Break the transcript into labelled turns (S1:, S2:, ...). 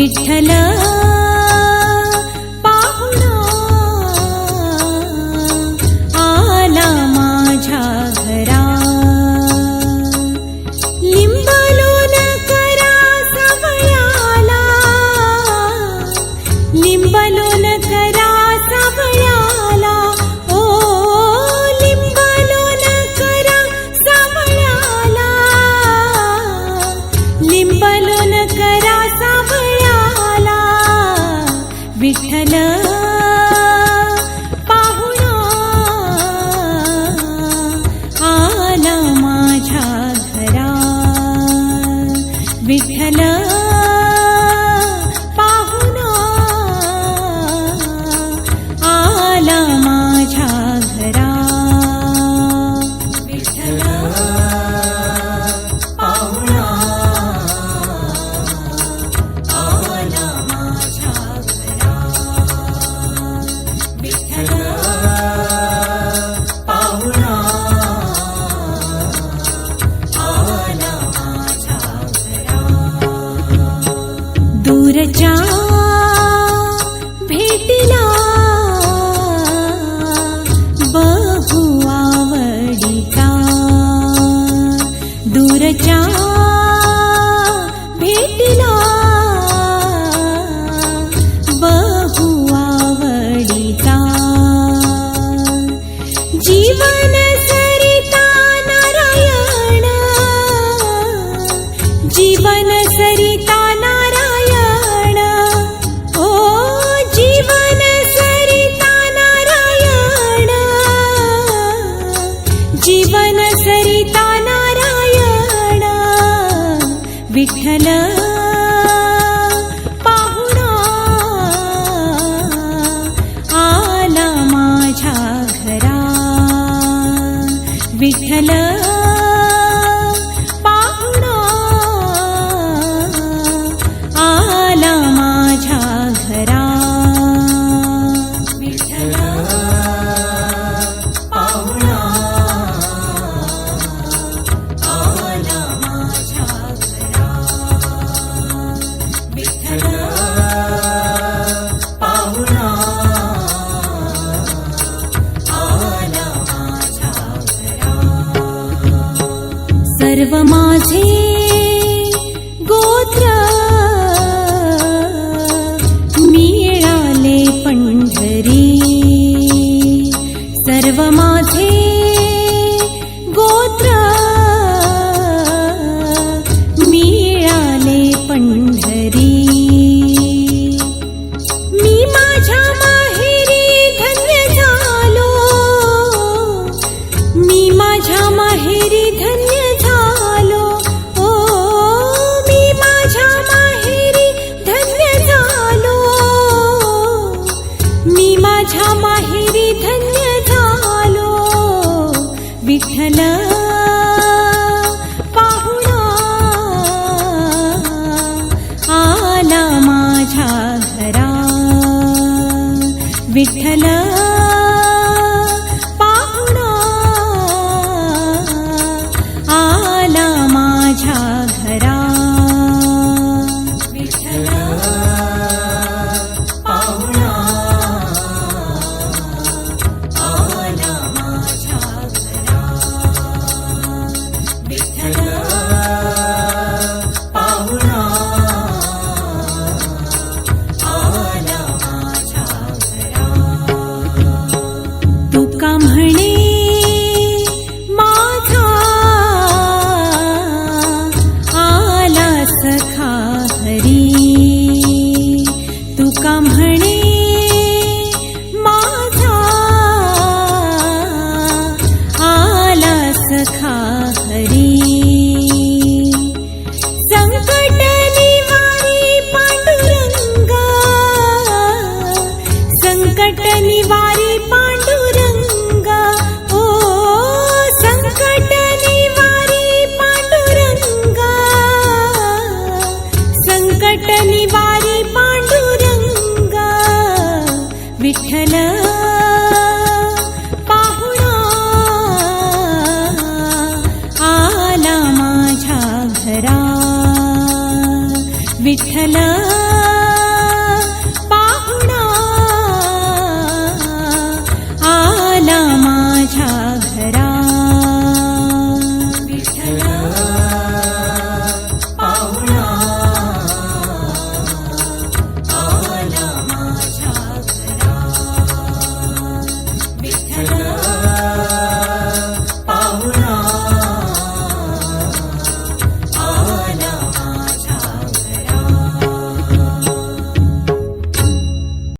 S1: विठ्ठल पाहुणा आला माझ्या घरा, लिंबलोन करा सावळ्याला, लिंबलोन करा सावळ्याला, ओ लिंबलोन करा सावळ्याला, लिंबलोन करा सावळ्याला, विठ्ठल पाहुणा आला माझ्या घरा, विठ्ठल पाहुणा आला माझ्या घरा, विठ्ठल पाहुणा आला माझ्या घरा, विठ्ठल पाहुणा आला माझ्या घरा. दूरच्या भेटीला बहु आवडीचा, दूरच्या भेटीला बहु आवडीचा, जीवन सरिता नारायण, जीवन सरिता नारायण, ओ जीवन सरिता नारायण, जीवन सरिता नारायण, विठ्ठल पाहुणा आला माझ्या घरा, विठ्ठल पाहुणा आला माझ्या घरा, विठ्ठल पाहुणा आला माझ्या घरा, विठ्ठल पाहुणा आला माझ्या घरा. सर्व माझे गोत्र मिळाले पंढरी, सर्व माझे गोत्र मिळाले पंढरी, मी माझ्या माहेरी धन्य झालो, मी माझ्या माहेरी धन्य झालो, ओ मी माझ्या माहेरी धन्य झालो, मी माझ्या माहेरी धन्य झालो, विठ्ठल पाहुणा आला माझ्या घरा, विठ्ठल पाहुणा आला माझ्या घरा, विठ्ठल पाहुणा आला माझ्या घरा, विठ्ठल पाहुणा आला माझ्या घरा. तुका म्हणे माझा आला सखा हरी, तुका म्हणे माझा आला सखा हरी, संकट निवारी पांडुरंगा, संकट निवारी पांडुरंगा, ओ संकट निवारी पांडुरंगा, संकट निवारी पांडुरंगा, विठ्ठल पाहुणा आला माझ्या घरा, विठ्ठल